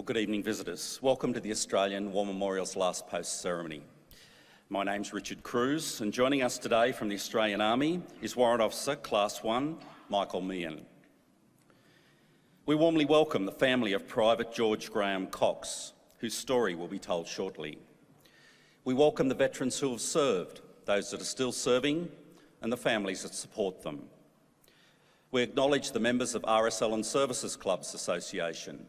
Good evening, visitors. Welcome to the Australian War Memorial's Last Post ceremony. My name's Richard Cruz, and joining us today from the Australian Army is Warrant Officer Class 1, Michael Meehan. We warmly welcome the family of Private George Graham Cox, whose story will be told shortly. We welcome the veterans who have served, those that are still serving, and the families that support them. We acknowledge the members of RSL and Services Clubs Association,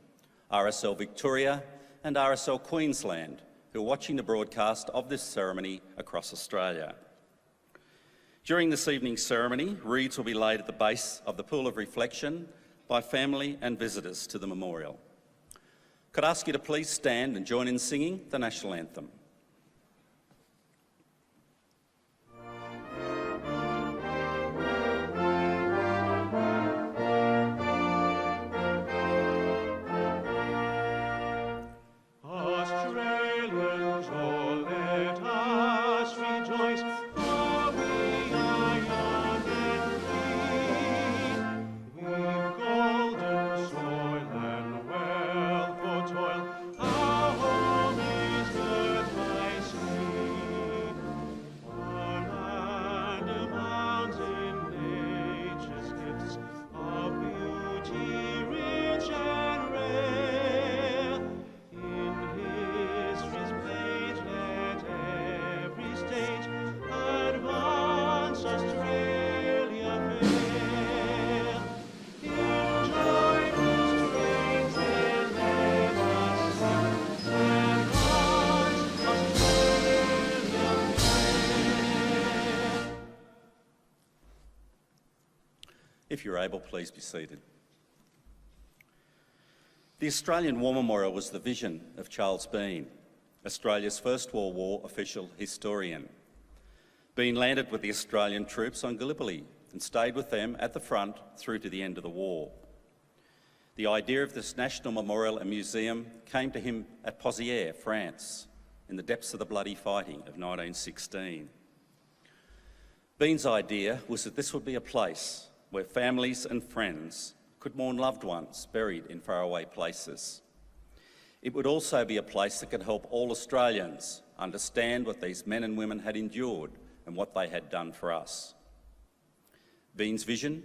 RSL Victoria and RSL Queensland, who are watching the broadcast of this ceremony across Australia. During this evening's ceremony, wreaths will be laid at the base of the Pool of Reflection by family and visitors to the memorial. Could I ask you to please stand and join in singing the National Anthem? If you're able, please be seated. The Australian War Memorial was the vision of Charles Bean, Australia's First World War official historian. Bean landed with the Australian troops on Gallipoli and stayed with them at the front through to the end of the war. The idea of this national memorial and museum came to him at Pozières, France, in the depths of the bloody fighting of 1916. Bean's idea was that this would be a place where families and friends could mourn loved ones buried in faraway places. It would also be a place that could help all Australians understand what these men and women had endured and what they had done for us. Bean's vision,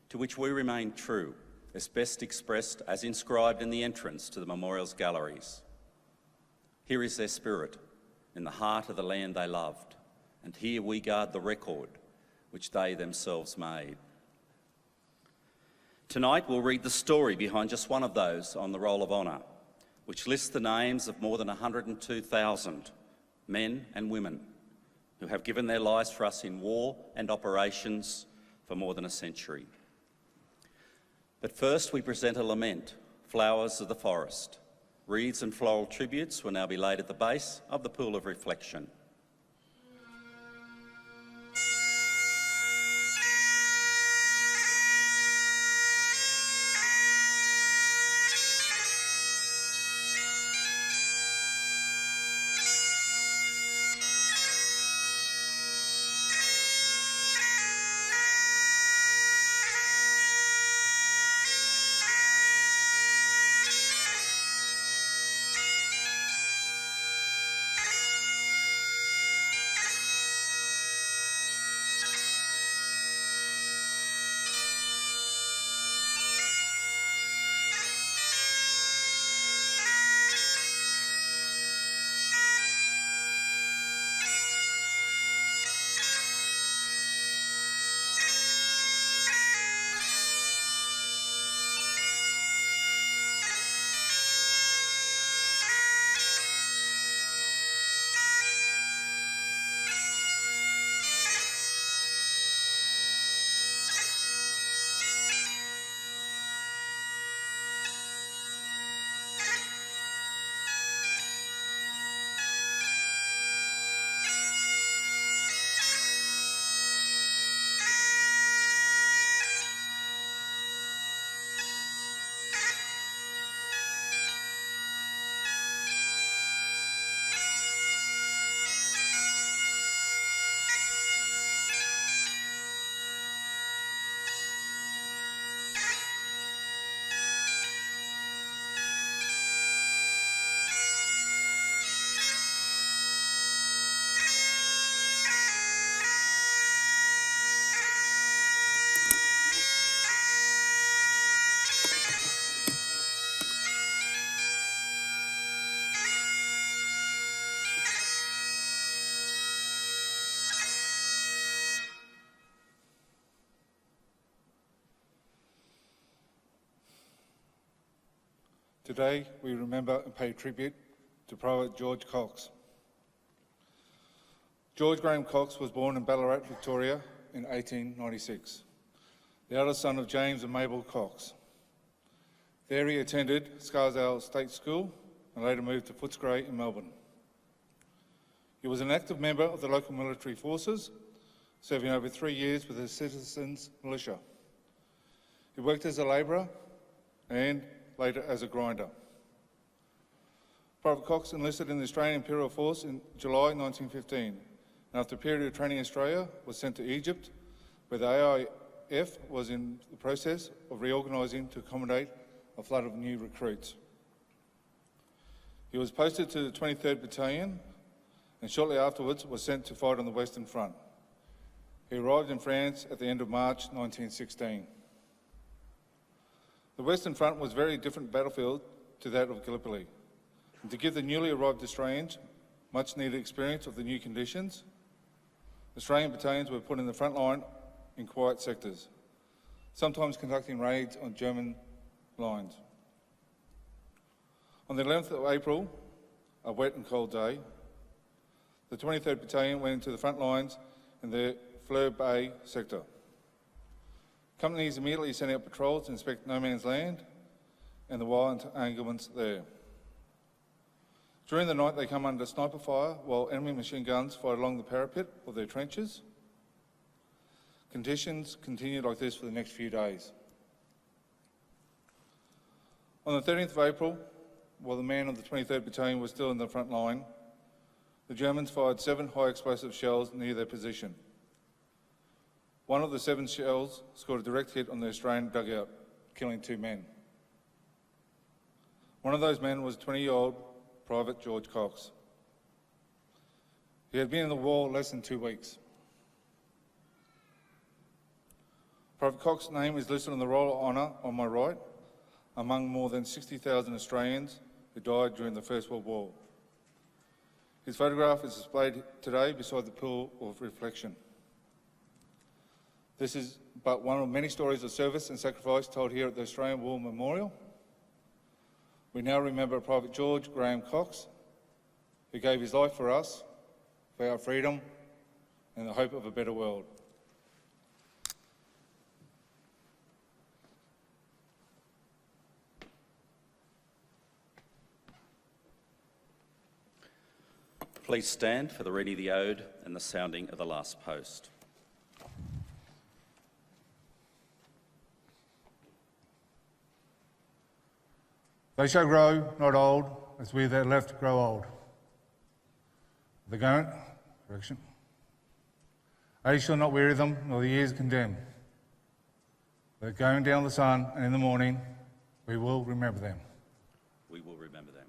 to which we remain true, is best expressed as inscribed in the entrance to the memorial's galleries. Here is their spirit, in the heart of the land they loved, and here we guard the record which they themselves made. Tonight we'll read the story behind just one of those on the Roll of Honour, which lists the names of more than 102,000 men and women who have given their lives for us in war and operations for more than a century. But first we present a lament, Flowers of the Forest. Wreaths and floral tributes will now be laid at the base of the Pool of Reflection. Today, we remember and pay tribute to Private George Cox. George Graham Cox was born in Ballarat, Victoria in 1896, the eldest son of James and Mabel Cox. There he attended Scarsdale State School and later moved to Footscray in Melbourne. He was an active member of the local military forces, serving over 3 years with the Citizens Militia. He worked as a labourer and later as a grinder. Private Cox enlisted in the Australian Imperial Force in July 1915, and after a period of training in Australia, was sent to Egypt, where the AIF was in the process of reorganising to accommodate a flood of new recruits. He was posted to the 23rd Battalion and shortly afterwards was sent to fight on the Western Front. He arrived in France at the end of March 1916. The Western Front was a very different battlefield to that of Gallipoli, and to give the newly arrived Australians much needed experience of the new conditions, Australian battalions were put in the front line in quiet sectors, sometimes conducting raids on German lines. On the 11th of April, a wet and cold day, the 23rd Battalion went into the front lines in the Fleur Bay sector. Companies immediately sent out patrols to inspect no man's land and the wild entanglements there. During the night, they come under sniper fire while enemy machine guns fired along the parapet of their trenches. Conditions continued like this for the next few days. On the 13th of April, while the man of the 23rd Battalion was still in the front line, the Germans fired 7 high-explosive shells near their position. One of the 7 shells scored a direct hit on the Australian dugout, killing 2 men. One of those men was 20-year-old Private George Cox. He had been in the war less than 2 weeks. Private Cox's name is listed on the Roll of Honour on my right, among more than 60,000 Australians who died during the First World War. His photograph is displayed today beside the pool of reflection. This is but one of many stories of service and sacrifice told here at the Australian War Memorial. We now remember Private George Graham Cox, who gave his life for us, for our freedom and the hope of a better world. Please stand for the reading of the ode and the sounding of the last post. They shall grow, not old, as we that are left grow old. The garment, correction. Age shall not weary them, nor the years condemn. But going down the sun and in the morning, we will remember them. We will remember them.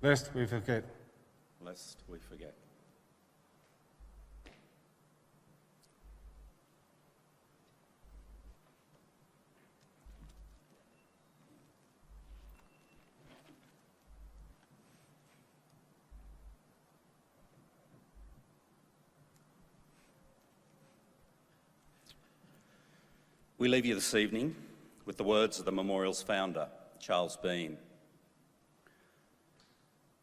Lest we forget. Lest we forget. We leave you this evening with the words of the memorial's founder, Charles Bean.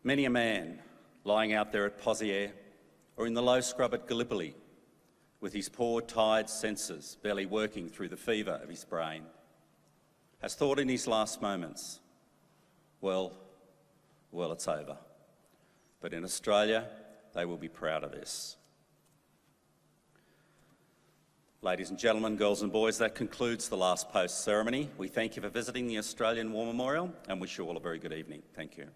Many a man lying out there at Pozières or in the low scrub at Gallipoli, with his poor, tired senses barely working through the fever of his brain, has thought in his last moments, well, it's over. But in Australia, they will be proud of this. Ladies and gentlemen, girls and boys, that concludes the last post ceremony. We thank you for visiting the Australian War Memorial and wish you all a very good evening. Thank you.